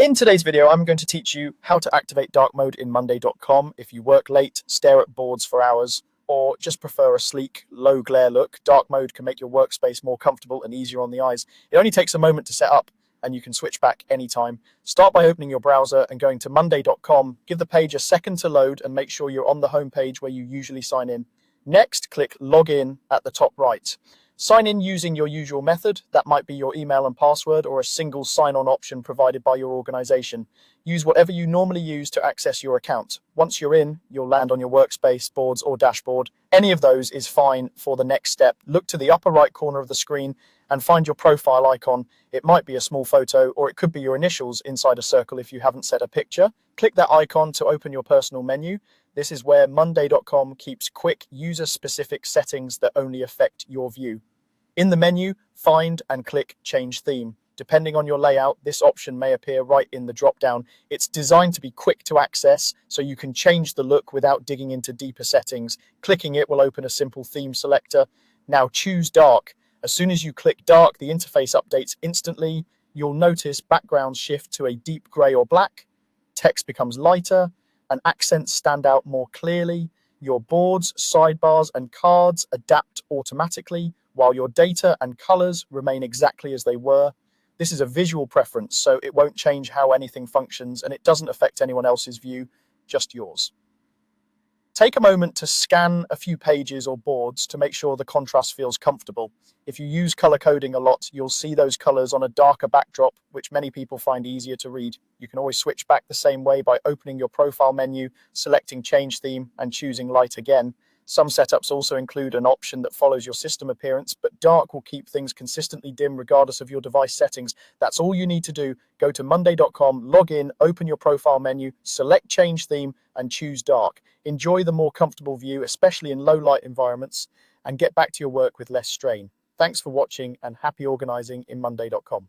In today's video, I'm going to teach you how to activate dark mode in Monday.com. If you work late, stare at boards for hours, or just prefer a sleek, low glare look, dark mode can make your workspace more comfortable and easier on the eyes. It only takes a moment to set up, and you can switch back anytime. Start by opening your browser and going to Monday.com. Give the page a second to load and make sure you're on the home page where you usually sign in. Next, click Login at the top right. Sign in using your usual method. That might be your email and password or a single sign-on option provided by your organization. Use whatever you normally use to access your account. Once you're in, you'll land on your workspace, boards, or dashboard. Any of those is fine for the next step. Look to the upper right corner of the screen and find your profile icon. It might be a small photo, or it could be your initials inside a circle if you haven't set a picture. Click that icon to open your personal menu. This is where Monday.com keeps quick, user-specific settings that only affect your view. In the menu, find and click Change Theme. Depending on your layout, this option may appear right in the drop-down. It's designed to be quick to access, so you can change the look without digging into deeper settings. Clicking it will open a simple theme selector. Now choose Dark. As soon as you click Dark, the interface updates instantly. You'll notice backgrounds shift to a deep gray or black. Text becomes lighter, and accents stand out more clearly. Your boards, sidebars, and cards adapt automatically, while your data and colors remain exactly as they were. This is a visual preference, so it won't change how anything functions, and it doesn't affect anyone else's view, just yours. Take a moment to scan a few pages or boards to make sure the contrast feels comfortable. If you use color coding a lot, you'll see those colors on a darker backdrop, which many people find easier to read. You can always switch back the same way by opening your profile menu, selecting Change Theme, and choosing Light again. Some setups also include an option that follows your system appearance, but dark will keep things consistently dim regardless of your device settings. That's all you need to do. Go to Monday.com, log in, open your profile menu, select Change Theme, and choose dark. Enjoy the more comfortable view, especially in low light environments, and get back to your work with less strain. Thanks for watching, and happy organizing in Monday.com.